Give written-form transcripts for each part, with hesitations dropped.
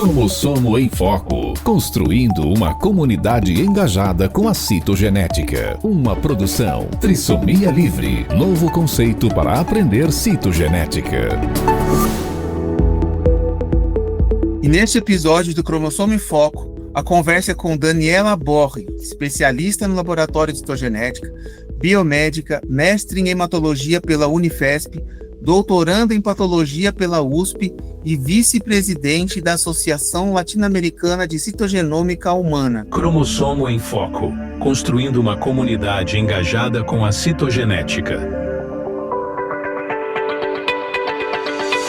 Cromossomo em Foco, construindo uma comunidade engajada com a citogenética. Uma produção Trissomia Livre, novo conceito para aprender citogenética. E neste episódio do Cromossomo em Foco, a conversa é com Daniela Borri, especialista no Laboratório de Citogenética, biomédica, mestre em hematologia pela Unifesp, doutoranda em patologia pela USP e vice-presidente da Associação Latino-Americana de Citogenômica Humana. Cromossomo em Foco, construindo uma comunidade engajada com a citogenética.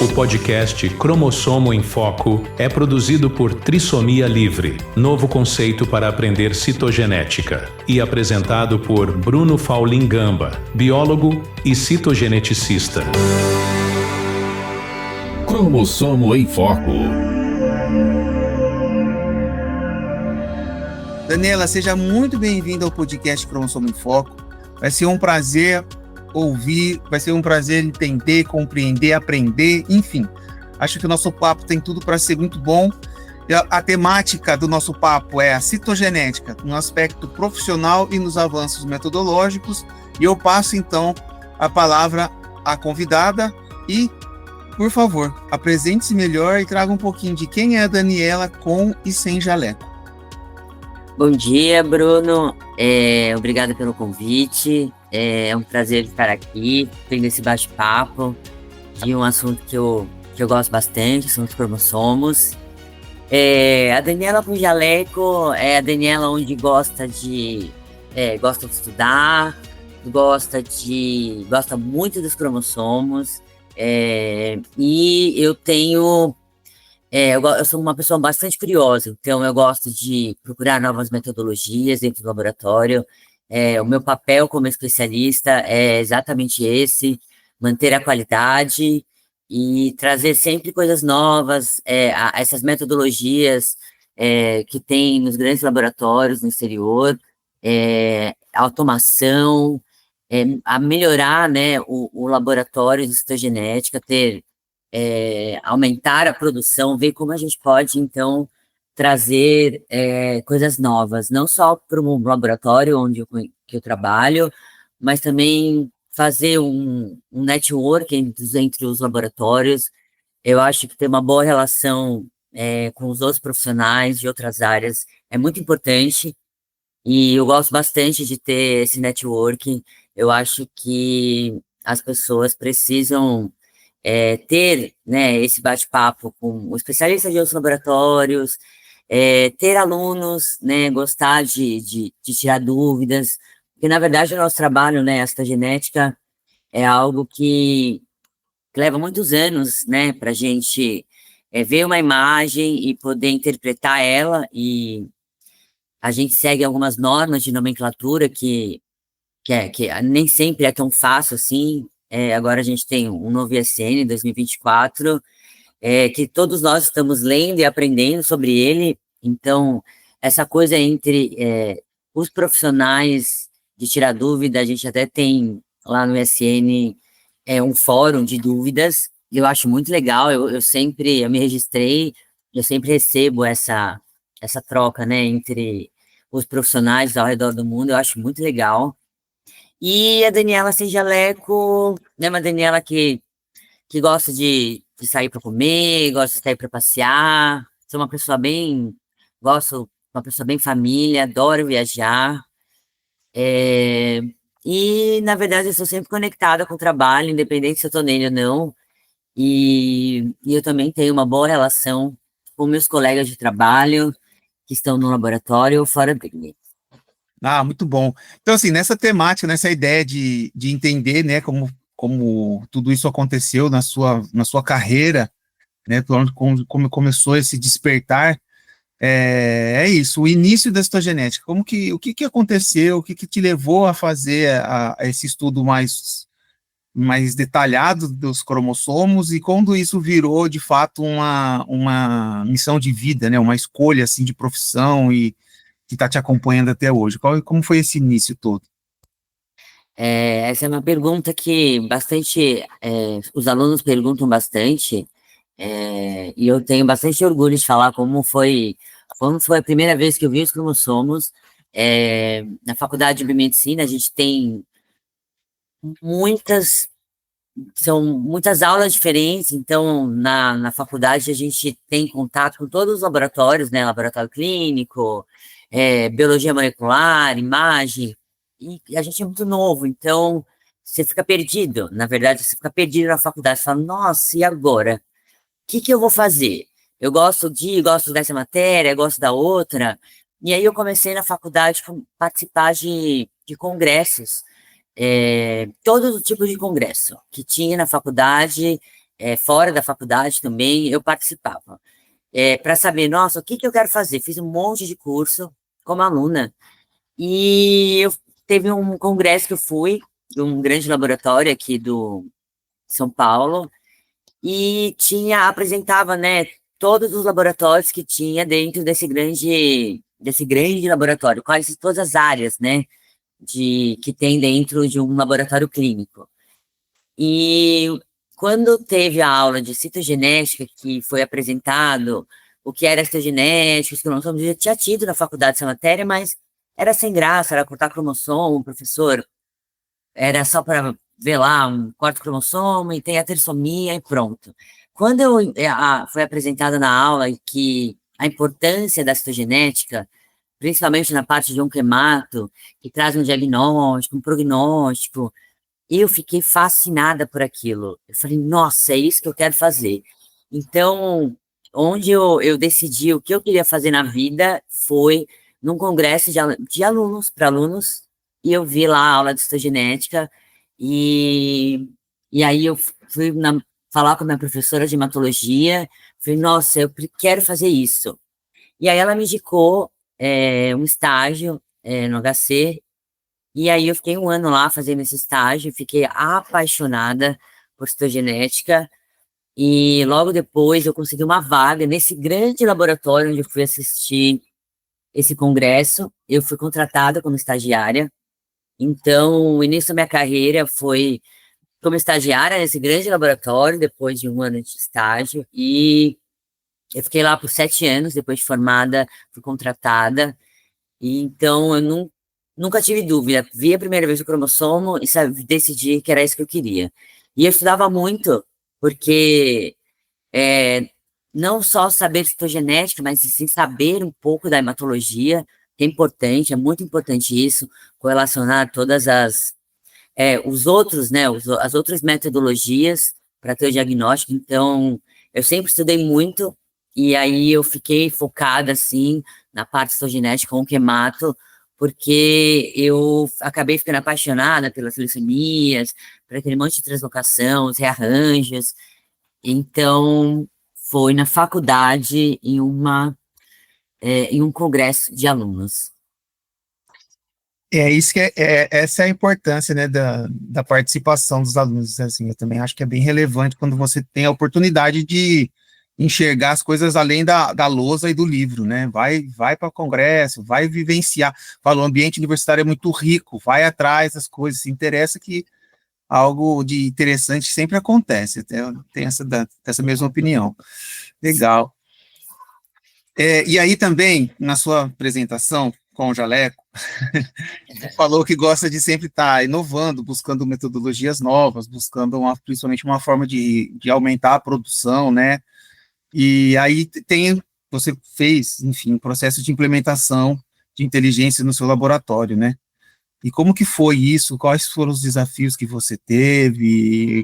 O podcast Cromossomo em Foco é produzido por Trissomia Livre, novo conceito para aprender citogenética, e apresentado por Bruno Faulin Gamba, biólogo e citogeneticista. Cromossomo em Foco. Daniela, seja muito bem-vinda ao podcast Cromossomo em Foco. Vai ser um prazer ouvir, vai ser um prazer entender, compreender, aprender, enfim. Acho que o nosso papo tem tudo para ser muito bom. A temática do nosso papo é a citogenética, no aspecto profissional e nos avanços metodológicos. E eu passo, então, a palavra à convidada e, por favor, apresente-se melhor e traga um pouquinho de quem é a Daniela com e sem jaleco. Bom dia, Bruno. Obrigada pelo convite. É um prazer estar aqui, tendo esse bate-papo de um assunto que eu gosto bastante, são os cromossomos. A Daniela com jaleco é a Daniela onde gosta de estudar, gosta muito dos cromossomos, e eu tenho... eu sou uma pessoa bastante curiosa, então eu gosto de procurar novas metodologias dentro do laboratório. O meu papel como especialista é exatamente esse, manter a qualidade e trazer sempre coisas novas, essas metodologias que tem nos grandes laboratórios no exterior, automação, a melhorar, né, o laboratório de citogenética, aumentar a produção, ver como a gente pode, então, trazer coisas novas, não só para o laboratório que eu trabalho, mas também fazer um network entre os laboratórios. Eu acho que ter uma boa relação com os outros profissionais de outras áreas é muito importante, e eu gosto bastante de ter esse networking. Eu acho que as pessoas precisam ter, né, esse bate-papo com o especialista de outros laboratórios, ter alunos, né, gostar de tirar dúvidas, porque, na verdade, o nosso trabalho, né, a citogenética, é algo que leva muitos anos, né, para a gente ver uma imagem e poder interpretar ela, e a gente segue algumas normas de nomenclatura que nem sempre é tão fácil assim. Agora a gente tem um novo ISN 2024, que todos nós estamos lendo e aprendendo sobre ele. Então, essa coisa entre os profissionais de tirar dúvida, a gente até tem lá no ISN um fórum de dúvidas. Eu acho muito legal, eu me registrei, eu sempre recebo essa troca, né, entre os profissionais ao redor do mundo. Eu acho muito legal. E a Daniela sem jaleco, né, uma Daniela que gosta de sair para comer, gosta de sair para passear. Sou uma pessoa uma pessoa bem família, adoro viajar. E, na verdade, eu sou sempre conectada com o trabalho, independente se eu estou nele ou não. E eu também tenho uma boa relação com meus colegas de trabalho que estão no laboratório ou fora dele. Ah, muito bom. Então, assim, nessa temática, nessa ideia de entender, né, como tudo isso aconteceu na sua carreira, né, como começou esse despertar, é isso, o início da citogenética. O que aconteceu, o que te levou a fazer a esse estudo mais detalhado dos cromossomos, e quando isso virou, de fato, uma missão de vida, né, uma escolha, assim, de profissão, e que está te acompanhando até hoje? Como foi esse início todo? Essa é uma pergunta que os alunos perguntam bastante, E eu tenho bastante orgulho de falar como foi a primeira vez que eu vi os cromossomos. Na faculdade de biomedicina, a gente tem muitas, são muitas aulas diferentes, então na faculdade a gente tem contato com todos os laboratórios, né? Laboratório clínico, biologia molecular, imagem, e a gente é muito novo, então você fica perdido. Na verdade, você fica perdido na faculdade, você fala, nossa, e agora? Que eu vou fazer? Eu gosto dessa matéria, gosto da outra. E aí eu comecei na faculdade a participar de congressos, todos os tipos de congresso que tinha na faculdade, fora da faculdade também, eu participava. Para saber, nossa, o que eu quero fazer? Fiz um monte de curso como aluna. E eu teve um congresso que eu fui, de um grande laboratório aqui do São Paulo, e apresentava, né, todos os laboratórios que tinha dentro desse grande laboratório, quase todas as áreas, né, que tem dentro de um laboratório clínico. E quando teve a aula de citogenética, que foi apresentado o que era citogenética, os cromossomos, eu já tinha tido na faculdade essa matéria, mas era sem graça, era cortar cromossomo, professor, era só para ver lá um quarto cromossomo e tem a trissomia e pronto. Quando foi apresentada na aula que a importância da citogenética, principalmente na parte de onquemato, que traz um diagnóstico, um prognóstico, eu fiquei fascinada por aquilo. Eu falei, nossa, é isso que eu quero fazer. Então, onde eu decidi o que eu queria fazer na vida foi num congresso de alunos, para alunos, e eu vi lá a aula de citogenética, e aí eu fui falar com a minha professora de hematologia, falei, nossa, eu quero fazer isso. E aí ela me indicou um estágio no HC, e aí eu fiquei um ano lá fazendo esse estágio, fiquei apaixonada por citogenética, e logo depois eu consegui uma vaga nesse grande laboratório onde eu fui assistir esse congresso. Eu fui contratada como estagiária, então o início da minha carreira foi como estagiária nesse grande laboratório, depois de um ano de estágio, e eu fiquei lá por 7 anos, depois de formada, fui contratada, e então eu nunca tive dúvida, vi a primeira vez o cromossomo e decidi que era isso que eu queria. E eu estudava muito, porque não só saber citogenética, mas sim saber um pouco da hematologia, que é importante, é muito importante isso, correlacionar todas os outros, né, as outras metodologias para ter o diagnóstico. Então, eu sempre estudei muito, e aí eu fiquei focada, assim, na parte citogenética com o quemato, porque eu acabei ficando apaixonada pelas leucemias, por aquele monte de translocação, os rearranjos. Então, foi na faculdade, em um congresso de alunos. É isso que essa é a importância, né, da participação dos alunos, assim, eu também acho que é bem relevante quando você tem a oportunidade de enxergar as coisas além da lousa e do livro, né, vai para o congresso, vai vivenciar, fala, o ambiente universitário é muito rico, vai atrás das coisas, se interessa que algo de interessante sempre acontece, eu tenho essa mesma opinião. Legal. E aí também, na sua apresentação com o Jaleco, falou que gosta de sempre estar inovando, buscando metodologias novas, buscando principalmente uma forma de aumentar a produção, né? E aí você fez, enfim, um processo de implementação de inteligência no seu laboratório, né? E como que foi isso? Quais foram os desafios que você teve?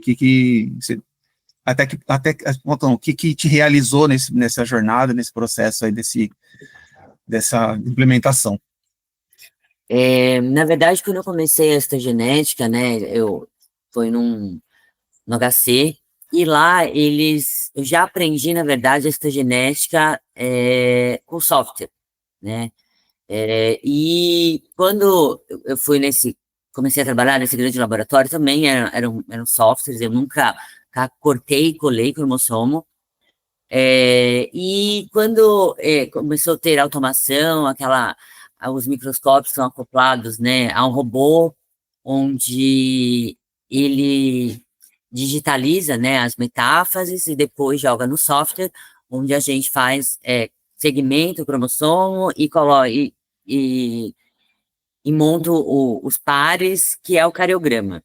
Então, o que te realizou nessa jornada, nesse processo aí dessa implementação? Na verdade, quando eu comecei a citogenética, né, foi no HC, e lá eu já aprendi, na verdade, a citogenética com software, né, e quando eu comecei a trabalhar nesse grande laboratório, também eram softwares, eu nunca cortei e colei cromossomo, e quando começou a ter automação, os microscópios são acoplados, né, a um robô, onde ele digitaliza, né, as metáfases e depois joga no software, onde a gente faz segmento o cromossomo e, e monta os pares, que é o cariograma.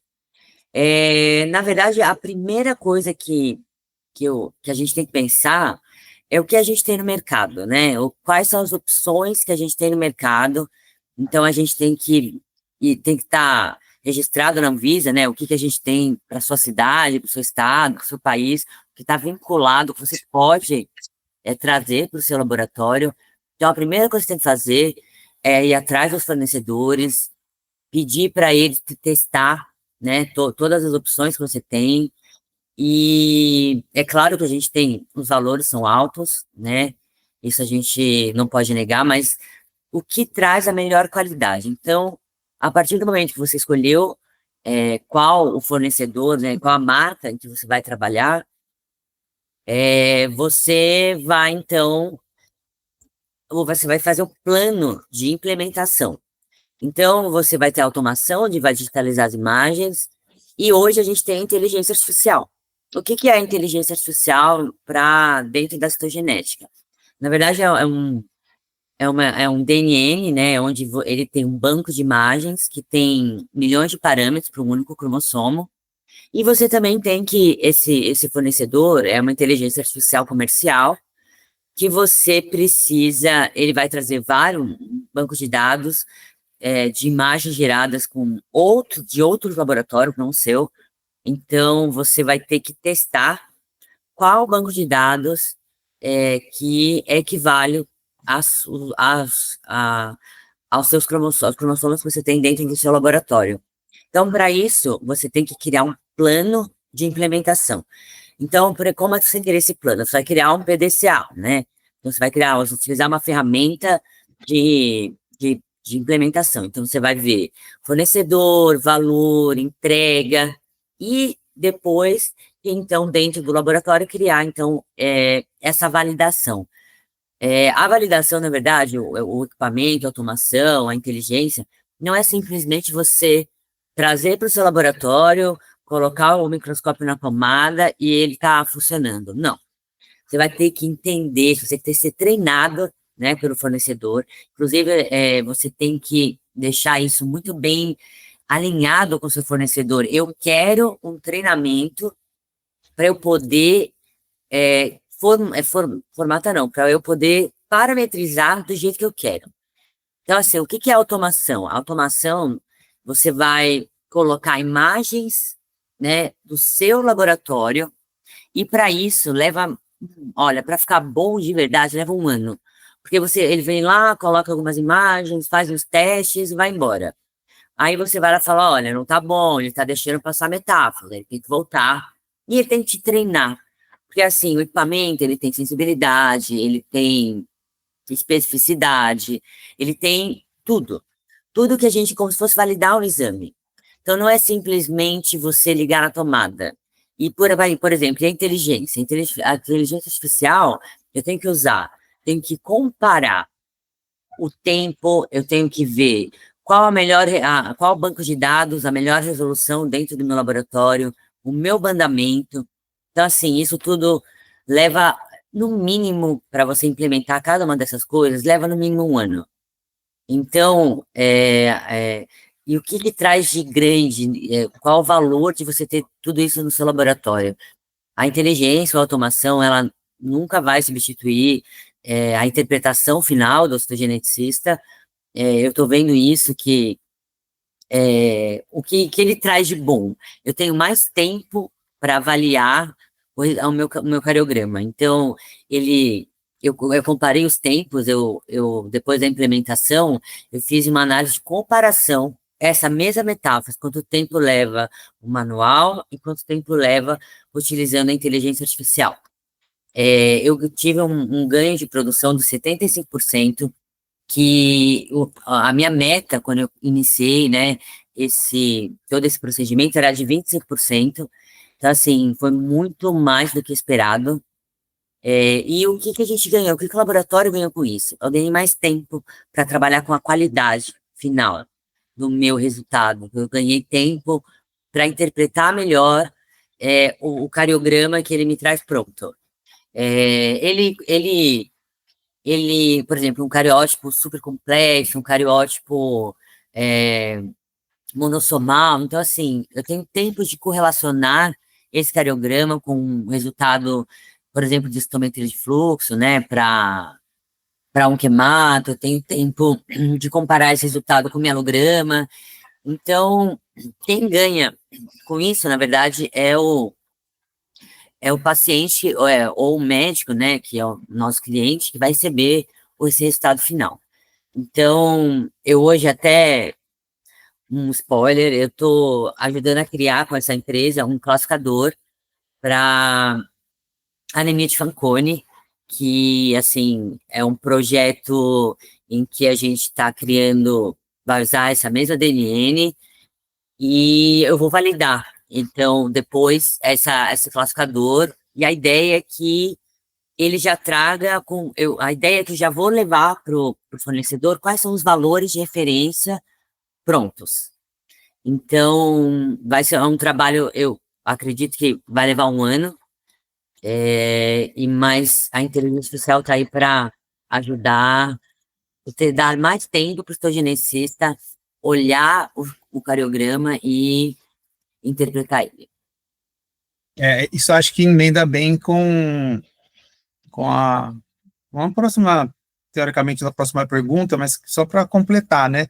Na verdade, a primeira coisa que a gente tem que pensar é o que a gente tem no mercado, né? Quais são as opções que a gente tem no mercado. Então, a gente tem que estar registrado na Anvisa, né? O que a gente tem para sua cidade, para o seu estado, para o seu país, que está vinculado, que você pode trazer para o seu laboratório. Então, a primeira coisa que você tem que fazer é ir atrás dos fornecedores, pedir para eles testar, né? Todas as opções que você tem. E é claro que a gente tem, os valores são altos, né? Isso a gente não pode negar, mas o que traz a melhor qualidade? Então, a partir do momento que você escolheu qual o fornecedor, né, qual a marca em que você vai trabalhar, você vai, então, você vai fazer um plano de implementação. Então, você vai ter automação, onde vai digitalizar as imagens, e hoje a gente tem a inteligência artificial. O que é a inteligência artificial para dentro da citogenética? Na verdade, é um DNN, né, onde ele tem um banco de imagens que tem milhões de parâmetros para um único cromossomo, e você também tem que, esse fornecedor é uma inteligência artificial comercial, que você precisa, ele vai trazer vários bancos de dados, de imagens geradas de outros laboratórios, não o seu. Então, você vai ter que testar qual banco de dados que equivale aos seus cromossomos que você tem dentro do seu laboratório. Então, para isso, você tem que criar um plano de implementação. Então, como você criar esse plano? Você vai criar um PDCA, né? Então, você vai utilizar uma ferramenta de implementação. Então, você vai ver fornecedor, valor, entrega, e depois, então, dentro do laboratório, criar, então, essa validação. A validação, na verdade, o equipamento, a automação, a inteligência, não é simplesmente você trazer para o seu laboratório, colocar o microscópio na tomada e ele está funcionando. Não. Você vai ter que entender, você tem que ser treinado, né, pelo fornecedor. Inclusive, você tem que deixar isso muito bem alinhado com o seu fornecedor. Eu quero um treinamento para eu poder formatar, não, para eu poder parametrizar do jeito que eu quero. Então, assim, o que é automação? A automação, você vai colocar imagens, né, do seu laboratório, e para isso olha, para ficar bom de verdade, leva um ano. Porque ele vem lá, coloca algumas imagens, faz os testes e vai embora. Aí você vai lá e fala, olha, não tá bom, ele tá deixando passar metáfora, ele tem que voltar. E ele tem que te treinar. Porque, assim, o equipamento, ele tem sensibilidade, ele tem especificidade, ele tem tudo. Tudo que a gente, como se fosse validar um exame. Então, não é simplesmente você ligar na tomada. E, por exemplo, a inteligência artificial, eu tenho que comparar o tempo, eu tenho que ver qual banco de dados, a melhor resolução dentro do meu laboratório, o meu bandamento. Então, assim, isso tudo leva, no mínimo, para você implementar cada uma dessas coisas, leva no mínimo um ano. Então, e o que traz de grande, qual o valor de você ter tudo isso no seu laboratório? A inteligência, a automação, ela nunca vai substituir a interpretação final do citogeneticista. Eu estou vendo isso o que ele traz de bom. Eu tenho mais tempo para avaliar o meu cariograma. Então, eu comparei os tempos, depois da implementação, eu fiz uma análise de comparação, essa mesma metáfora, quanto tempo leva o manual e quanto tempo leva utilizando a inteligência artificial. Eu tive um ganho de produção de 75%, que a minha meta, quando eu iniciei, né, todo esse procedimento, era de 25%. Então, assim, foi muito mais do que esperado. E o que a gente ganhou? O que o laboratório ganhou com isso? Eu ganhei mais tempo para trabalhar com a qualidade final do meu resultado. Eu ganhei tempo para interpretar melhor o cariograma que ele me traz pronto. Ele, por exemplo, um cariótipo super complexo, um cariótipo monossomal. Então, assim, eu tenho tempo de correlacionar esse cariograma com um resultado, por exemplo, de estometria de fluxo, né, para um quemato. Eu tenho tempo de comparar esse resultado com o mielograma. Então, quem ganha com isso, na verdade, é o paciente ou o médico, né, que é o nosso cliente, que vai receber esse resultado final. Então, eu hoje até, um spoiler, eu estou ajudando a criar com essa empresa um classificador para anemia de Fanconi, que, assim, é um projeto em que a gente está criando, vai usar essa mesma DNN, e eu vou validar. Então, depois, esse classificador, e a ideia é que ele já traga a ideia é que eu já vou levar para o fornecedor quais são os valores de referência prontos. Então, vai ser um trabalho, eu acredito que vai levar um ano, mas a inteligência artificial está aí para ajudar, dar mais tempo para o estogeneticista olhar o cariograma e interpretar ele. Isso acho que emenda bem com a próxima, teoricamente, a próxima pergunta, mas só para completar, né?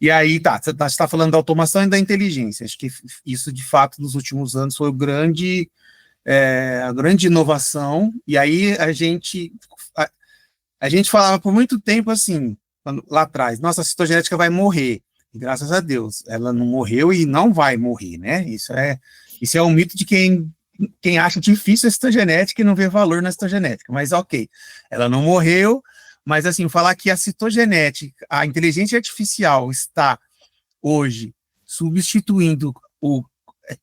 E aí, você está falando da automação e da inteligência. Acho que isso, de fato, nos últimos anos foi a grande inovação. E aí a gente falava por muito tempo assim, lá atrás, nossa, a citogenética vai morrer. E graças a Deus, ela não morreu e não vai morrer, né? Isso é um mito de quem acha difícil a citogenética e não vê valor na citogenética. Mas ok, ela não morreu, mas assim, falar que a citogenética, a inteligência artificial está hoje substituindo o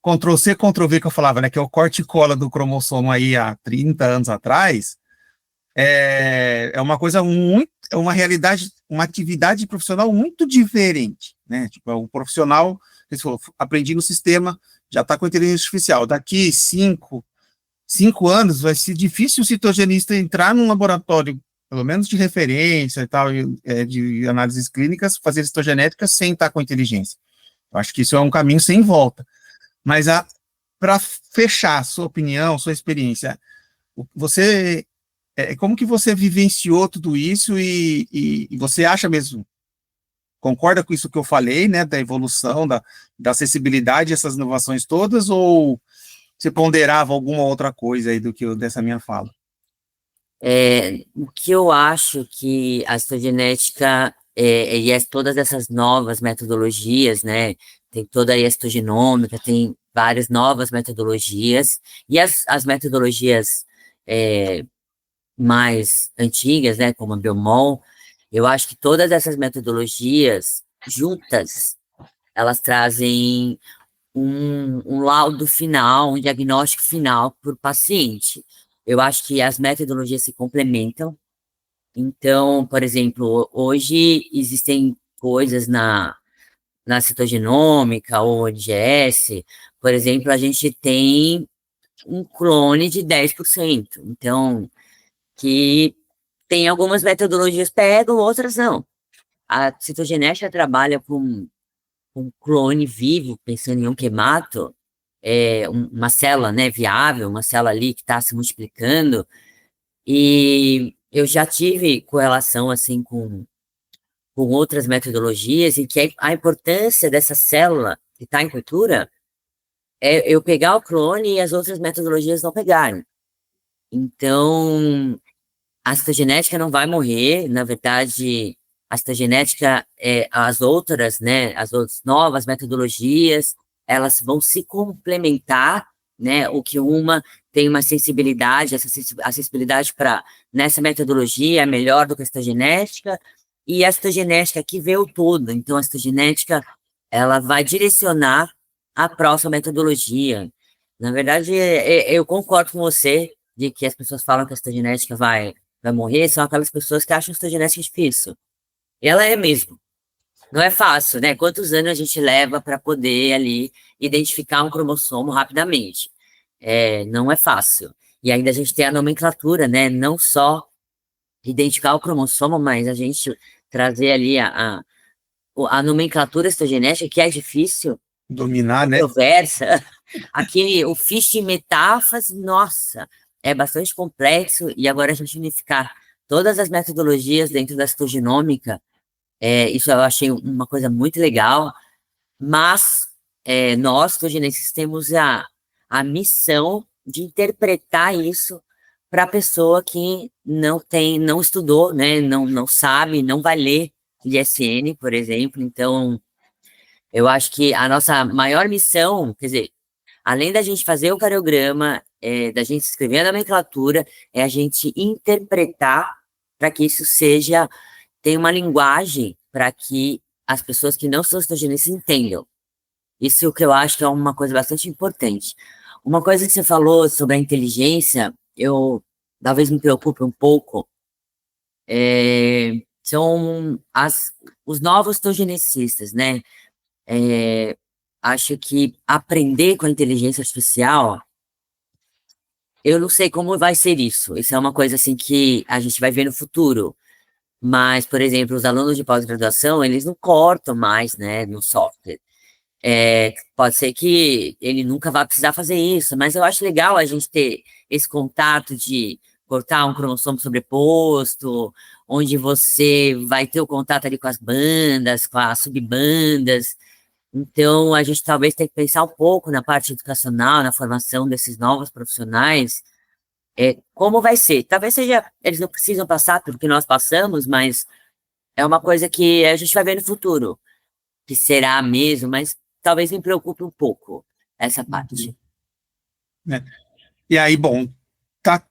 Ctrl-C, Ctrl-V que eu falava, né, que é o corte e cola do cromossomo aí há 30 anos atrás, é uma coisa muito, é uma realidade, uma atividade profissional muito diferente, né? Tipo, o profissional, você falou, aprendi no sistema, já está com inteligência artificial. Daqui 5 anos vai ser difícil o citogenista entrar num laboratório, pelo menos de referência e tal, de análises clínicas, fazer citogenética sem estar com inteligência. Eu acho que isso é um caminho sem volta. Mas para fechar sua opinião, sua experiência, você como que você vivenciou tudo isso e você acha mesmo, concorda com isso que eu falei, né, da evolução, da acessibilidade, essas inovações todas, ou você ponderava alguma outra coisa aí dessa minha fala? O que eu acho que a citogenética e todas essas novas metodologias, né, tem toda a histogenômica, tem várias novas metodologias, e as metodologias mais antigas, né, como a Biomol, eu acho que todas essas metodologias juntas, elas trazem um laudo final, um diagnóstico final para o paciente. Eu acho que as metodologias se complementam. Então, por exemplo, hoje existem coisas na citogenômica ou NGS, por exemplo, a gente tem um clone de 10%. Então, que tem algumas metodologias pegam, outras não. A citogenética trabalha com clone vivo, pensando em um quemato, uma célula, né, viável, uma célula ali que está se multiplicando, e eu já tive correlação, assim, com outras metodologias, em que a importância dessa célula que está em cultura é eu pegar o clone e as outras metodologias não pegarem. Então, a citogenética não vai morrer, na verdade, a citogenética, as outras, né, as outras novas metodologias, elas vão se complementar, né, o que uma tem uma sensibilidade, essa acessibilidade para, nessa metodologia, é melhor do que a citogenética, e a citogenética que vê o todo, então a citogenética, ela vai direcionar a próxima metodologia. Na verdade, eu concordo com você de que as pessoas falam que a citogenética vai morrer, são aquelas pessoas que acham citogenética difícil. E ela é mesmo. Não é fácil, né? Quantos anos a gente leva para poder ali identificar um cromossomo rapidamente? não é fácil. E ainda a gente tem a nomenclatura, né? Não só identificar o cromossomo, mas a gente trazer ali a nomenclatura citogenética, que é difícil, Dominar, né? controversa. Aqui, o fiche metáfase, nossa, é bastante complexo, e agora a gente unificar todas as metodologias dentro da citogenômica, isso eu achei uma coisa muito legal, mas nós, citogenetistas, temos a missão de interpretar isso para a pessoa que não estudou, né, não sabe, não vai ler ISN, por exemplo. Então, eu acho que a nossa maior missão, quer dizer, além da gente fazer o cardiograma, da gente escrever a nomenclatura, é a gente interpretar para que isso tenha uma linguagem para que as pessoas que não são citogenistas entendam. Isso que eu acho que é uma coisa bastante importante. Uma coisa que você falou sobre a inteligência, eu talvez me preocupe um pouco, são os novos citogeneticistas, né? Acho que aprender com a inteligência artificial, eu não sei como vai ser isso. Isso é uma coisa assim que a gente vai ver no futuro. Mas, por exemplo, os alunos de pós-graduação, eles não cortam mais, né, no software. Pode ser que ele nunca vá precisar fazer isso, mas eu acho legal a gente ter esse contato de cortar um cromossomo sobreposto, onde você vai ter o contato ali com as bandas, com as subbandas. Então, a gente talvez tenha que pensar um pouco na parte educacional, na formação desses novos profissionais, como vai ser. Talvez eles não precisam passar pelo que nós passamos, mas é uma coisa que a gente vai ver no futuro, que será mesmo, mas talvez me preocupe um pouco essa parte. E aí, bom, tá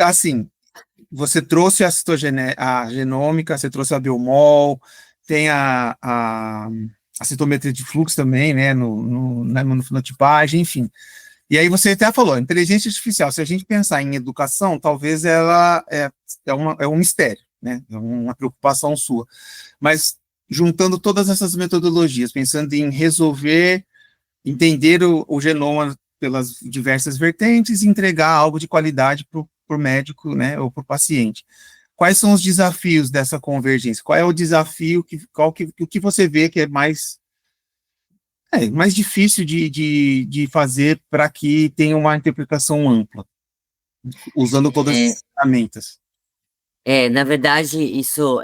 assim, você trouxe a genômica, você trouxe a biomol, tem a citometria de fluxo também, né, no fenotipagem, enfim. E aí você até falou, inteligência artificial, se a gente pensar em educação, talvez ela é um mistério, né, é uma preocupação sua. Mas juntando todas essas metodologias, pensando em resolver, entender o genoma pelas diversas vertentes e entregar algo de qualidade para o médico, né, ou para o paciente. Quais são os desafios dessa convergência? Qual é o desafio, o que você vê que é mais difícil de fazer para que tenha uma interpretação ampla, usando todas as ferramentas? Na verdade, isso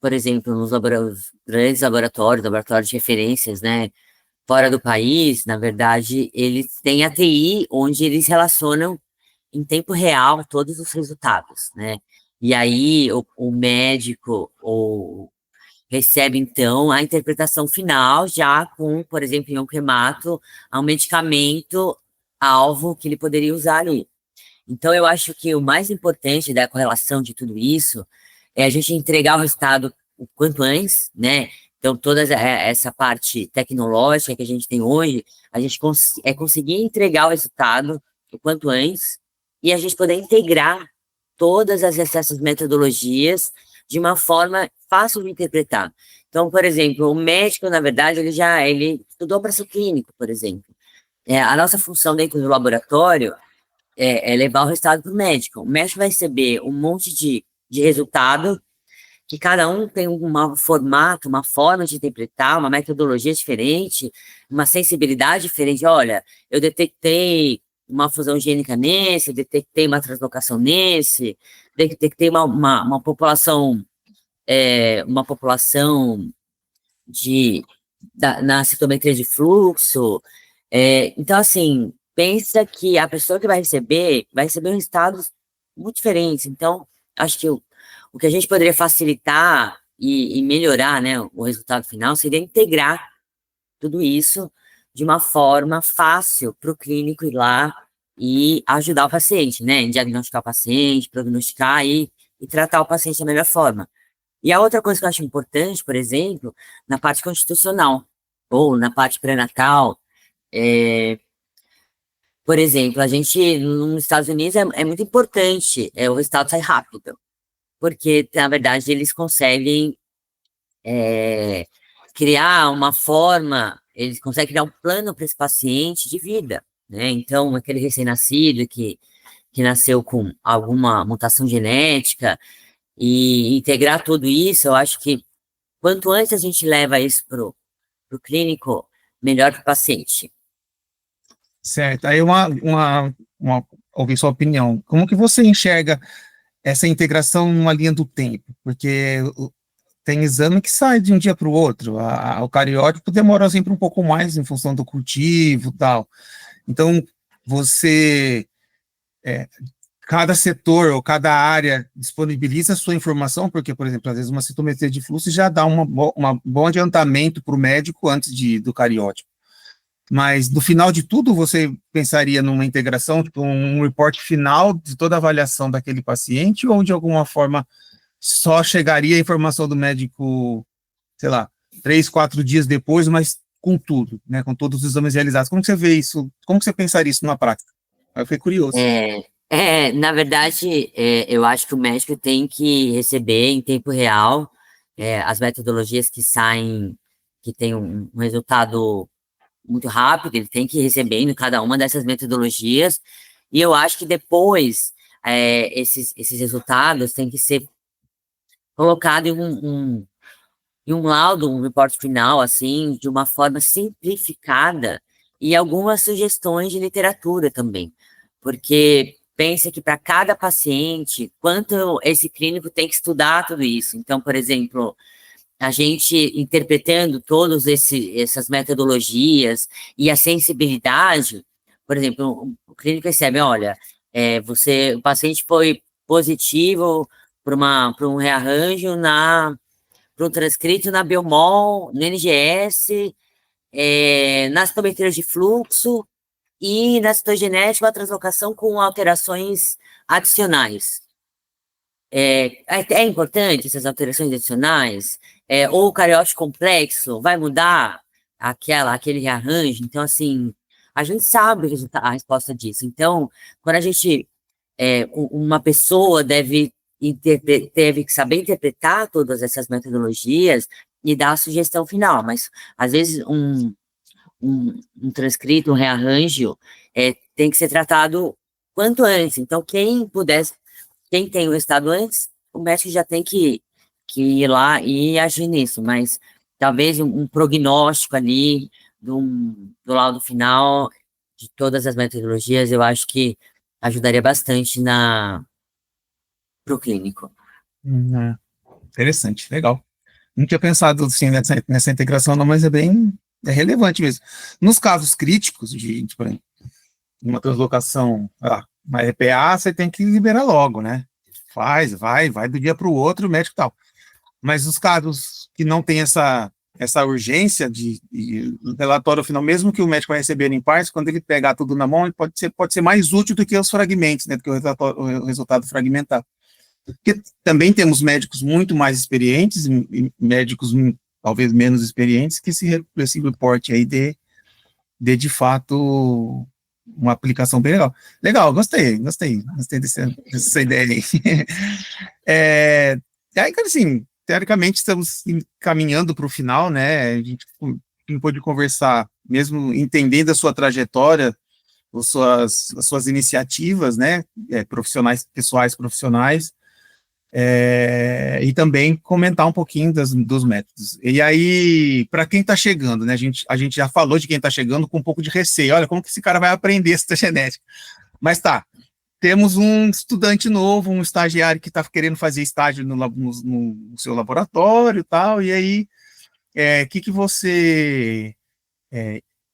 por exemplo, nos grandes laboratórios de referências, né, fora do país, na verdade, eles têm a TI, onde eles relacionam em tempo real todos os resultados, né? E aí o médico recebe, então, a interpretação final já com, por exemplo, em um cremato, a um medicamento alvo que ele poderia usar ali. Então, eu acho que o mais importante da correlação de tudo isso é a gente entregar o resultado o quanto antes, né? Então, toda essa parte tecnológica que a gente tem hoje, a gente conseguir entregar o resultado o quanto antes e a gente poder integrar todas essas metodologias de uma forma fácil de interpretar. Então, por exemplo, o médico, na verdade, ele estudou para ser clínico, por exemplo. A nossa função dentro do laboratório é levar o resultado para o médico. O médico vai receber um monte de resultado, que cada um tem um formato, uma forma de interpretar, uma metodologia diferente, uma sensibilidade diferente. Olha, eu detectei uma fusão gênica nesse, eu detectei uma translocação nesse, detectei uma população na citometria de fluxo. Então, assim, pensa que a pessoa que vai receber resultados muito diferentes. Então, acho que o que a gente poderia facilitar e melhorar, né, o resultado final seria integrar tudo isso de uma forma fácil para o clínico ir lá e ajudar o paciente, né, em diagnosticar o paciente, prognosticar e tratar o paciente da melhor forma. E a outra coisa que eu acho importante, por exemplo, na parte constitucional ou na parte pré-natal, por exemplo, a gente, nos Estados Unidos, é muito importante o resultado sair rápido, porque, na verdade, eles conseguem criar uma forma, eles conseguem criar um plano para esse paciente de vida. né? Então, aquele recém-nascido que nasceu com alguma mutação genética, e integrar tudo isso, eu acho que quanto antes a gente leva isso pro clínico, melhor para o paciente. Certo. Aí ouvir sua opinião. Como que você enxerga essa integração numa linha do tempo? Porque tem exame que sai de um dia para o outro. O cariótipo demora sempre um pouco mais em função do cultivo e tal. Então, você, cada setor ou cada área disponibiliza a sua informação, porque, por exemplo, às vezes uma citometria de fluxo já dá um bom adiantamento para o médico antes do cariótipo. Mas, no final de tudo, você pensaria numa integração, tipo, um reporte final de toda a avaliação daquele paciente, ou de alguma forma só chegaria a informação do médico, sei lá, 3, 4 dias depois, mas com tudo, né, com todos os exames realizados. Como que você vê isso? Como que você pensaria isso na prática? Eu fiquei curioso. Na verdade, eu acho que o médico tem que receber em tempo real as metodologias que saem, que tem um resultado muito rápido, ele tem que ir recebendo cada uma dessas metodologias, e eu acho que depois esses resultados têm que ser colocados em um laudo, um reporte final, assim, de uma forma simplificada, e algumas sugestões de literatura também, porque pensa que para cada paciente, quanto esse clínico tem que estudar tudo isso. Então, por exemplo, a gente interpretando todas essas metodologias e a sensibilidade, por exemplo, o clínico recebe, olha, o paciente foi positivo para um rearranjo para um transcrito na Biomol, no NGS, nas citometrias de fluxo e na citogenética, a translocação com alterações adicionais. É importante essas alterações adicionais? Ou o cariótipo complexo vai mudar aquele rearranjo? Então, assim, a gente sabe a resposta disso. Então, quando uma pessoa deve saber interpretar todas essas metodologias e dar a sugestão final, mas às vezes um transcrito, um rearranjo, tem que ser tratado quanto antes. Então, quem tem o resultado antes, o médico já tem que ir lá e agir nisso, mas talvez um prognóstico ali do laudo final de todas as metodologias, eu acho que ajudaria bastante pro clínico. Interessante, legal. Não tinha pensado assim, nessa integração, não, mas é relevante mesmo. Nos casos críticos por exemplo, uma translocação, uma EPA, você tem que liberar logo, né? Vai do dia para o outro, o médico tal. Mas os casos que não tem essa urgência de relatório final, mesmo que o médico vai receber em partes, quando ele pegar tudo na mão, ele pode ser mais útil do que os fragmentos, né? Do que o resultado fragmentado. Porque também temos médicos muito mais experientes e médicos talvez menos experientes que esse reporte aí dê de fato uma aplicação bem legal. Legal, gostei dessa ideia aí. Aí, cara, assim, teoricamente estamos caminhando para o final, né? A gente pôde conversar, mesmo entendendo a sua trajetória, as suas iniciativas, né? Profissionais, pessoais, profissionais, e também comentar um pouquinho dos métodos. E aí, para quem está chegando, né? A gente já falou de quem está chegando com um pouco de receio. Olha, como que esse cara vai aprender citogenética? Mas tá, temos um estudante novo, um estagiário que está querendo fazer estágio no seu laboratório e tal, e aí, que você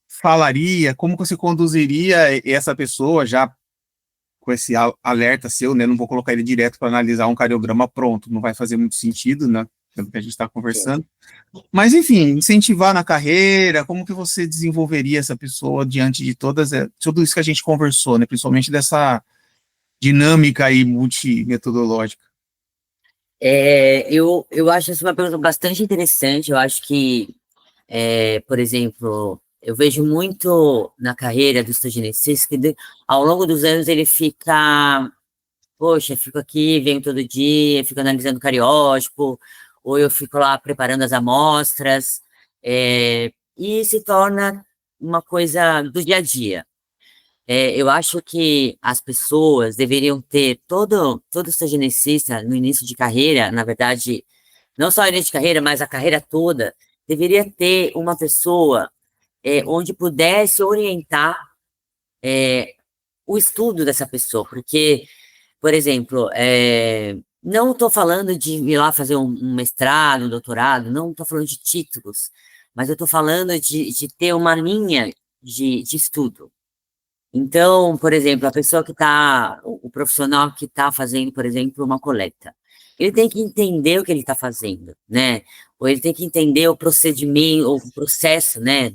falaria, como você conduziria essa pessoa já com esse alerta seu, né? Não vou colocar ele direto para analisar um cariograma pronto, não vai fazer muito sentido, né? Pelo que a gente está conversando. Mas, enfim, incentivar na carreira, como que você desenvolveria essa pessoa diante de tudo isso que a gente conversou, né? Principalmente dessa dinâmica aí multimetodológica. Eu acho essa uma pergunta bastante interessante. Eu acho que, por exemplo, eu vejo muito na carreira do citogeneticista que ao longo dos anos ele fico aqui, venho todo dia, fico analisando cariótipo, ou eu fico lá preparando as amostras, e se torna uma coisa do dia a dia. Eu acho que as pessoas deveriam ter todo geneticista no início de carreira, na verdade, não só no início de carreira, mas a carreira toda, deveria ter uma pessoa onde pudesse orientar o estudo dessa pessoa, porque, por exemplo, não estou falando de ir lá fazer um mestrado, um doutorado, não estou falando de títulos, mas eu estou falando de ter uma linha de estudo. Então, por exemplo, a pessoa que está, o profissional que está fazendo, por exemplo, uma coleta, ele tem que entender o que ele está fazendo, né? Ou ele tem que entender o procedimento, o processo, né,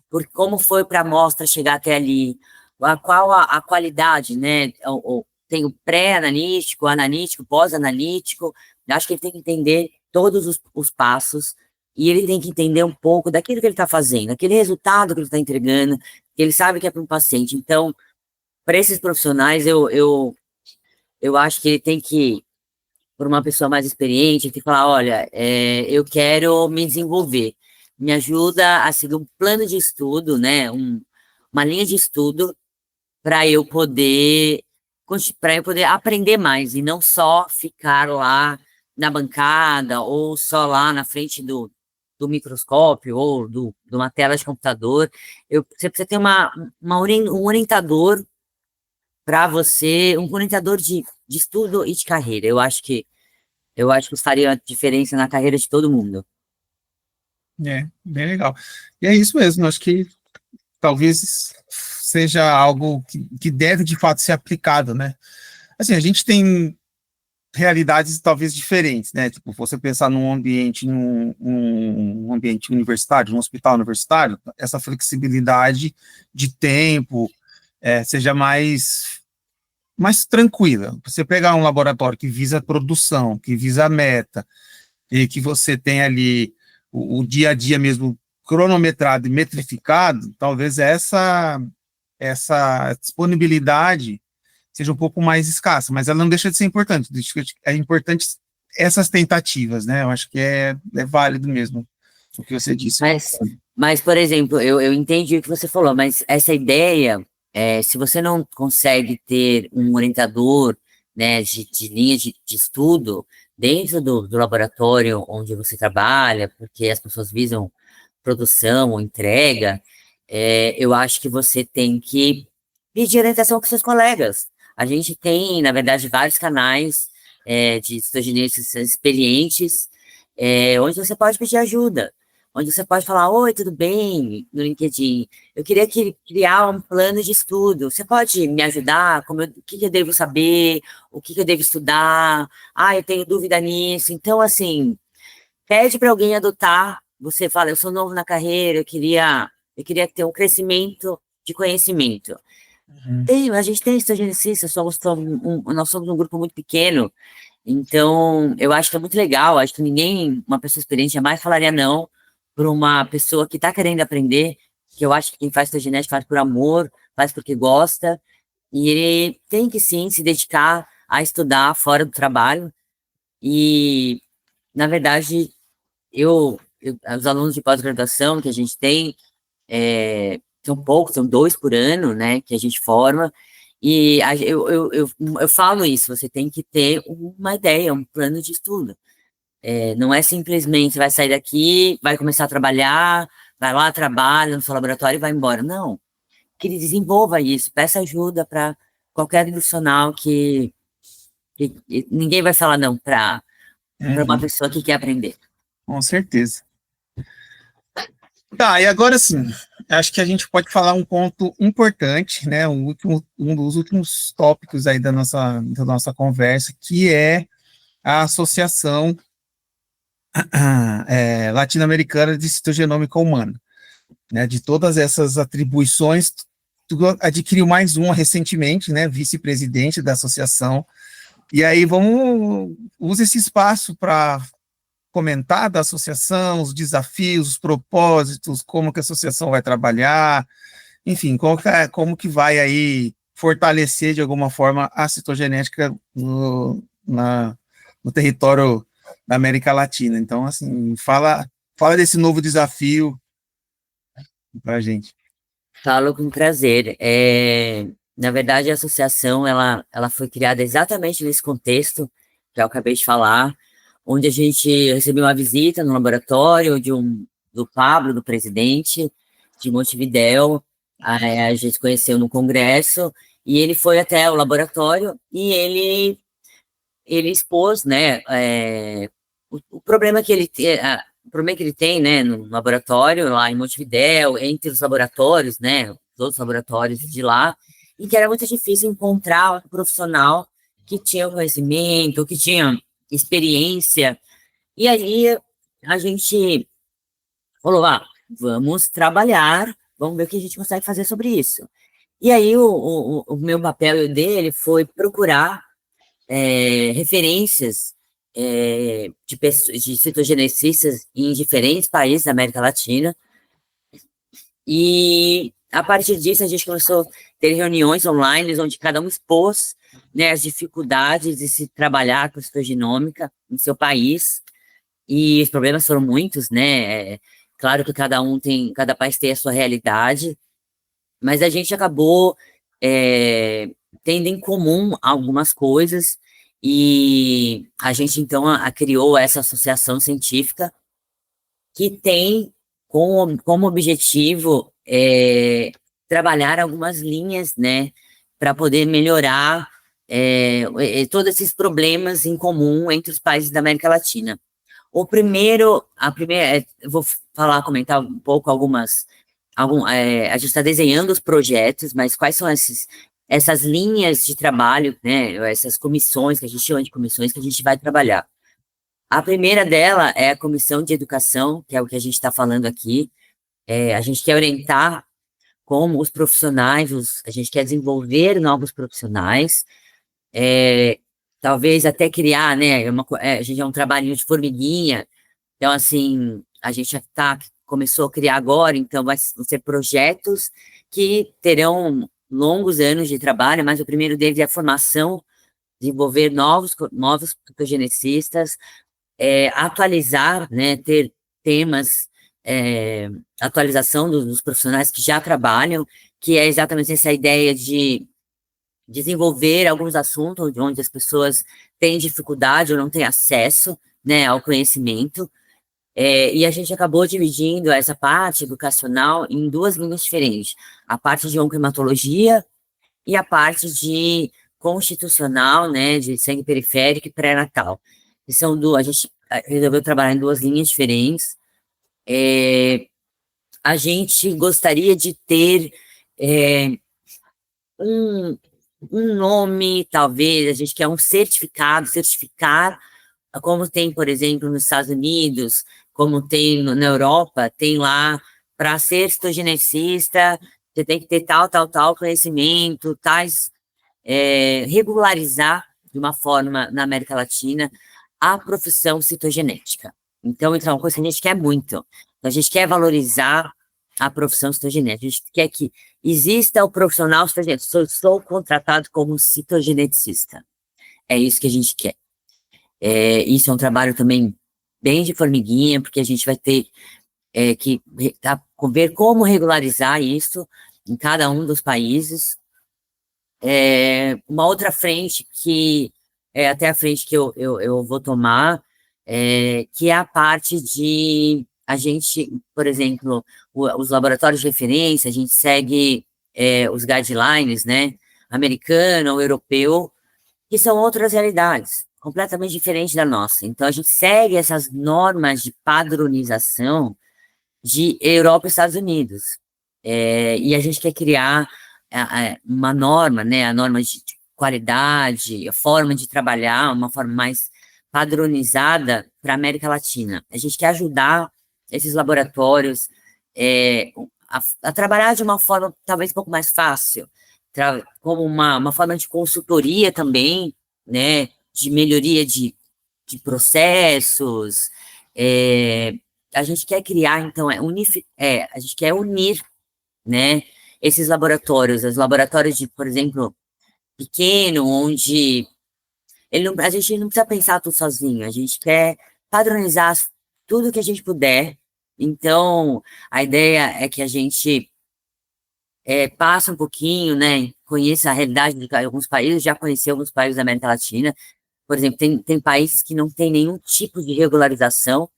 por como foi para a amostra chegar até ali, qual a qualidade, né? Tem o pré-analítico, analítico, pós-analítico. Acho que ele tem que entender todos os passos e ele tem que entender um pouco daquilo que ele está fazendo, aquele resultado que ele está entregando, que ele sabe que é para um paciente. Então, para esses profissionais, eu acho que ele tem que, por uma pessoa mais experiente, tem que falar, olha, eu quero me desenvolver, me ajuda a seguir um plano de estudo, né, uma linha de estudo para eu poder aprender mais e não só ficar lá na bancada ou só lá na frente do microscópio ou de uma tela de computador. Você precisa ter um orientador para você, um orientador de estudo e de carreira. Eu acho que isso faria a diferença na carreira de todo mundo. Bem legal. E é isso mesmo, acho que talvez seja algo que deve, de fato, ser aplicado, né? Assim, a gente tem realidades talvez diferentes, né? Tipo, você pensar num ambiente, num ambiente universitário, num hospital universitário, essa flexibilidade de tempo seja mais tranquila. Você pegar um laboratório que visa produção, que visa meta, e que você tem ali o dia a dia mesmo cronometrado e metrificado, talvez essa disponibilidade seja um pouco mais escassa, mas ela não deixa de ser importante. É importante essas tentativas, né? Eu acho que é válido mesmo o que você disse. Mas, por exemplo, eu entendi o que você falou, mas essa ideia, se você não consegue ter um orientador, né, de linha de estudo dentro do laboratório onde você trabalha, porque as pessoas visam produção ou entrega, eu acho que você tem que pedir orientação com seus colegas. A gente tem, na verdade, vários canais de citogenistas experientes, onde você pode pedir ajuda, onde você pode falar, oi, tudo bem, no LinkedIn, eu queria criar um plano de estudo, você pode me ajudar? O que eu devo saber? O que eu devo estudar? Ah, eu tenho dúvida nisso. Então, assim, pede para alguém adotar, você fala, eu sou novo na carreira, eu queria ter um crescimento de conhecimento. A gente tem estagiaristas, nós somos um grupo muito pequeno, então eu acho que é muito legal, acho que uma pessoa experiente jamais falaria não para uma pessoa que está querendo aprender, que eu acho que quem faz estagiária faz por amor, faz porque gosta, e ele tem que sim se dedicar a estudar fora do trabalho, e na verdade os alunos de pós-graduação que a gente tem, são poucos, são 2 por ano, né, que a gente forma, e eu falo isso, você tem que ter uma ideia, um plano de estudo. Não é simplesmente, você vai sair daqui, vai começar a trabalhar, vai lá, trabalha no seu laboratório e vai embora. Não, que ele desenvolva isso, peça ajuda para qualquer profissional que ninguém vai falar não para uma pessoa que quer aprender. Com certeza. Tá, e agora sim, acho que a gente pode falar um ponto importante, né, um dos últimos tópicos aí da nossa conversa, que é a Associação Latino-Americana de Citogenômica Humana, né, de todas essas atribuições, tu adquiriu mais uma recentemente, né, vice-presidente da associação, e aí usa esse espaço para comentar da associação, os desafios, os propósitos, como que a associação vai trabalhar, enfim, como que vai aí fortalecer de alguma forma a citogenética no território da América Latina. Então, assim, fala desse novo desafio para a gente. Falo com prazer. Na verdade, a associação ela foi criada exatamente nesse contexto que eu acabei de falar, onde a gente recebeu uma visita no laboratório do Pablo, do presidente de Montevidéu. A gente conheceu no congresso e ele foi até o laboratório e ele expôs, né, o problema que ele tem, o problema que ele tem, né, no laboratório lá em Montevidéu, entre os laboratórios, né, os outros laboratórios de lá, e que era muito difícil encontrar um profissional que tinha conhecimento, que tinha experiência. E aí a gente falou, vamos trabalhar, vamos ver o que a gente consegue fazer sobre isso. E aí o meu papel e o dele foi procurar referências de citogeneticistas em diferentes países da América Latina. E a partir disso a gente começou a ter reuniões online onde cada um expôs, né, as dificuldades de se trabalhar com citogenômica em seu país. E os problemas foram muitos, né? Claro que cada país tem a sua realidade, mas a gente acabou tendo em comum algumas coisas e a gente então criou essa associação científica que tem como objetivo trabalhar algumas linhas, né, para poder melhorar todos esses problemas em comum entre os países da América Latina. Eu vou comentar um pouco a gente está desenhando os projetos, mas quais são essas linhas de trabalho, né, essas comissões, que a gente chama de comissões, que a gente vai trabalhar. A primeira dela é a comissão de educação, que é o que a gente está falando aqui. A gente quer orientar como os profissionais, a gente quer desenvolver novos profissionais, talvez até criar, né, a gente é um trabalhinho de formiguinha, então, assim, a gente começou a criar agora, então vão ser projetos que terão longos anos de trabalho, mas o primeiro deles é a formação, desenvolver novos citogeneticistas, atualizar, né, ter temas, atualização dos profissionais que já trabalham, que é exatamente essa ideia de desenvolver alguns assuntos onde as pessoas têm dificuldade ou não têm acesso, né, ao conhecimento. E a gente acabou dividindo essa parte educacional em duas linhas diferentes: a parte de oncohematologia e a parte de constitucional, né, de sangue periférico e pré-natal. A gente resolveu trabalhar em duas linhas diferentes. A gente gostaria de ter um nome, talvez, a gente quer um certificar, como tem, por exemplo, nos Estados Unidos, como tem na Europa, tem lá, para ser citogeneticista, você tem que ter tal conhecimento, regularizar de uma forma na América Latina a profissão citogenética. Então, é uma coisa que a gente quer muito. Então, a gente quer valorizar a profissão citogenética. A gente quer que exista o profissional citogenético. Sou contratado como citogeneticista. É isso que a gente quer. Isso é um trabalho também bem de formiguinha, porque a gente vai ter que ver como regularizar isso em cada um dos países. Uma outra frente que é até a frente que eu vou tomar, que é a parte de a gente, por exemplo, os laboratórios de referência, a gente segue os guidelines, né, americano ou europeu, que são outras realidades, completamente diferentes da nossa. Então, a gente segue essas normas de padronização de Europa e Estados Unidos. E a gente quer criar uma norma, né, a norma de qualidade, a forma de trabalhar, uma forma mais padronizada para a América Latina. A gente quer ajudar esses laboratórios a trabalhar de uma forma talvez um pouco mais fácil, como uma forma de consultoria também, né, de melhoria de processos. A gente quer criar, então, a gente quer unir, né, esses laboratórios, os laboratórios de, por exemplo, pequeno, onde a gente não precisa pensar tudo sozinho, a gente quer padronizar tudo que a gente puder. Então, a ideia é que a gente passa um pouquinho, né, conheça a realidade de alguns países, já conheci alguns países da América Latina. Por exemplo, tem países que não tem nenhum tipo de regularização.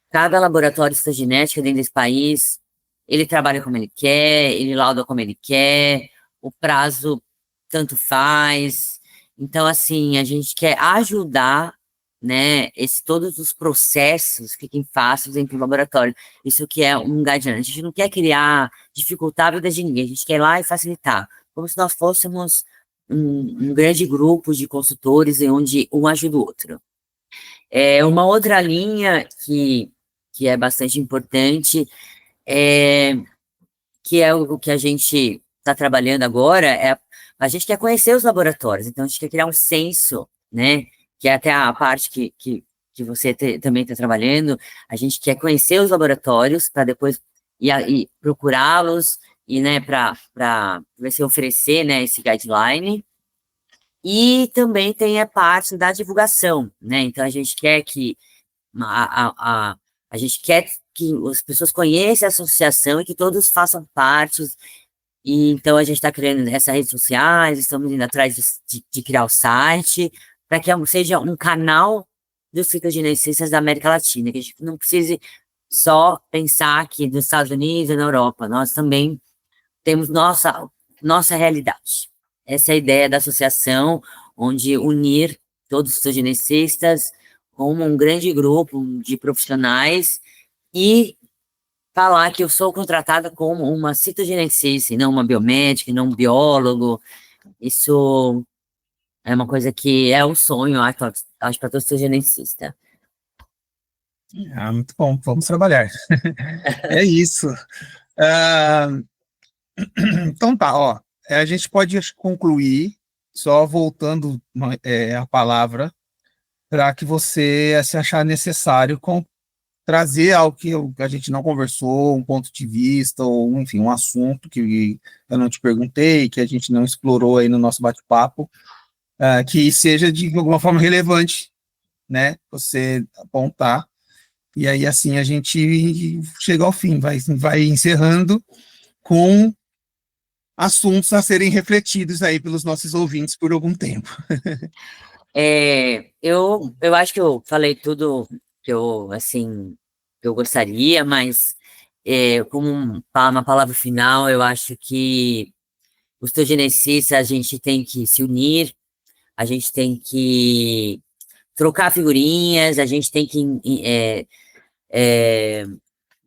Cada laboratório de citogenética dentro desse país, ele trabalha como ele quer, ele lauda como ele quer, o prazo tanto faz. Então, assim, a gente quer ajudar, né, todos os processos fiquem fáceis dentro do laboratório. Isso que é um guideline. A gente não quer criar, dificultar a vida de ninguém, a gente quer ir lá e facilitar, como se nós fôssemos um grande grupo de consultores em onde um ajuda o outro. Uma outra linha que é bastante importante, é, que é o que a gente está trabalhando agora, a gente quer conhecer os laboratórios, então a gente quer criar um censo, né, que é até a parte que você também está trabalhando. A gente quer conhecer os laboratórios para depois ir procurá-los e, né, para ver se oferecer, né, esse guideline. E também tem a parte da divulgação, né? Então a gente quer que a gente quer que as pessoas conheçam a associação e que todos façam parte. E então a gente está criando essas redes sociais, estamos indo atrás de criar o site, para que seja um canal dos fitogeneticistas da América Latina, que a gente não precise só pensar aqui nos Estados Unidos e na Europa, nós também temos nossa realidade. Essa é a ideia da associação, onde unir todos os fitogeneticistas como um grande grupo de profissionais e falar que eu sou contratada como uma citogeneticista, e não uma biomédica, e não um biólogo. Isso é uma coisa que é um sonho, acho para todo fitogeneticista. Muito bom, vamos trabalhar. É isso. Então tá, ó, a gente pode concluir, só voltando a palavra, para que você se achar necessário trazer algo que a gente não conversou, um ponto de vista, ou enfim, um assunto que eu não te perguntei, que a gente não explorou aí no nosso bate-papo, que seja de alguma forma relevante, né, você apontar, e aí assim a gente chega ao fim, vai encerrando com assuntos a serem refletidos aí pelos nossos ouvintes por algum tempo. Eu acho que eu falei tudo que eu gostaria, mas como uma palavra final, eu acho que os fitogeneticistas, a gente tem que se unir, a gente tem que trocar figurinhas, a gente tem que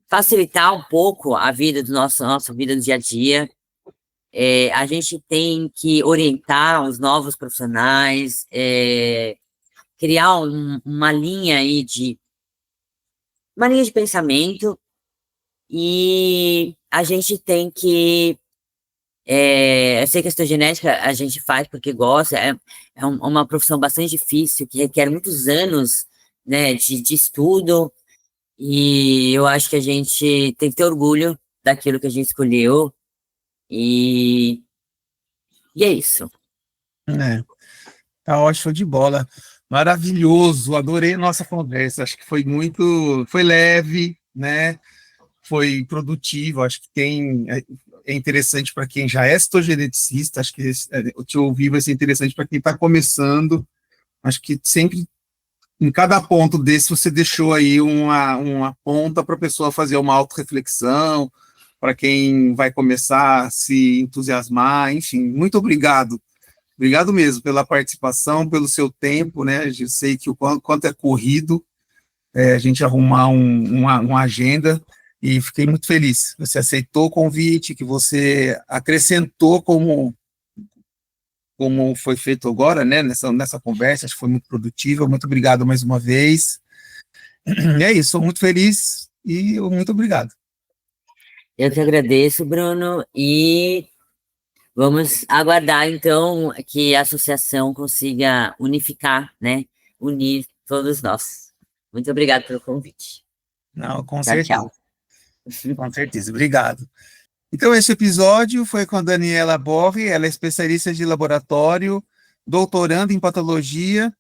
facilitar um pouco a vida nossa vida do dia a dia. A gente tem que orientar os novos profissionais, criar uma linha aí uma linha de pensamento, e a gente tem que eu sei que a citogenética a gente faz porque gosta, uma profissão bastante difícil, que requer muitos anos, né, de estudo, e eu acho que a gente tem que ter orgulho daquilo que a gente escolheu, e é isso. Tá ótimo, de bola. Maravilhoso, adorei a nossa conversa, acho que foi leve, né? Foi produtivo, acho que é interessante para quem já é citogeneticista, acho que te ouvir vai ser interessante para quem está começando, acho que sempre, em cada ponto desse, você deixou aí uma ponta para a pessoa fazer uma autorreflexão, para quem vai começar a se entusiasmar, enfim, muito obrigado. Obrigado mesmo pela participação, pelo seu tempo, né? Eu sei que o quanto é corrido a gente arrumar uma agenda, e fiquei muito feliz. Você aceitou o convite, que você acrescentou como foi feito agora, né? Nessa conversa, acho que foi muito produtiva. Muito obrigado mais uma vez. É isso, sou muito feliz e muito obrigado. Eu que agradeço, Bruno, e vamos aguardar, então, que a associação consiga unificar, né? Unir todos nós. Muito obrigado pelo convite. Não, com Tchau, certeza. tchau. Com certeza, obrigado. Então, esse episódio foi com a Daniela Borri, ela é especialista de laboratório, doutoranda em patologia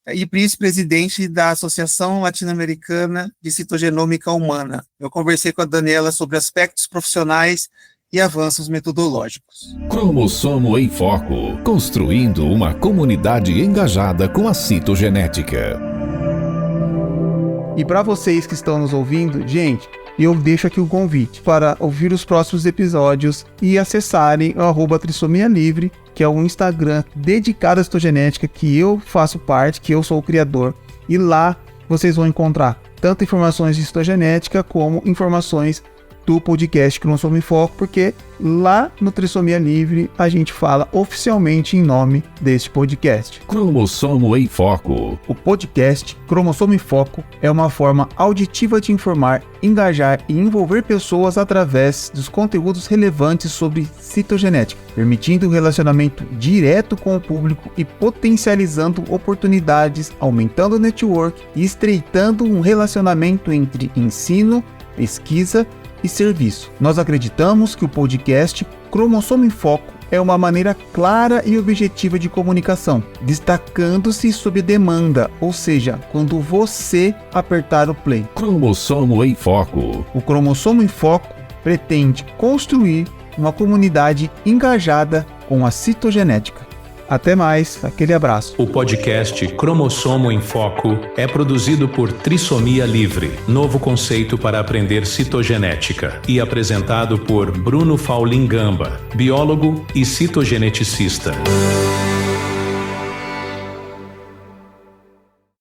e vice-presidente da Associação Latino-Americana de Citogenômica Humana. Eu conversei com a Daniela sobre aspectos profissionais e avanços metodológicos. Cromossomo em Foco, construindo uma comunidade engajada com a citogenética. E para vocês que estão nos ouvindo, gente, eu deixo aqui o convite para ouvir os próximos episódios e acessarem o @trissomialivre, que é um Instagram dedicado à citogenética, que eu faço parte, que eu sou o criador. E lá vocês vão encontrar tanto informações de citogenética como informações do podcast Cromossomo em Foco, porque lá no Trissomia Livre a gente fala oficialmente em nome deste podcast. Cromossomo em Foco. O podcast Cromossomo em Foco é uma forma auditiva de informar, engajar e envolver pessoas através dos conteúdos relevantes sobre citogenética, permitindo um relacionamento direto com o público e potencializando oportunidades, aumentando o network e estreitando um relacionamento entre ensino, pesquisa e serviço. Nós acreditamos que o podcast Cromossomo em Foco é uma maneira clara e objetiva de comunicação, destacando-se sob demanda, ou seja, quando você apertar o play. Cromossomo em Foco. O Cromossomo em Foco pretende construir uma comunidade engajada com a citogenética. Até mais, aquele abraço. O podcast Cromossomo em Foco é produzido por Trissomia Livre, novo conceito para aprender citogenética, e apresentado por Bruno Faulin Gamba, biólogo e citogeneticista.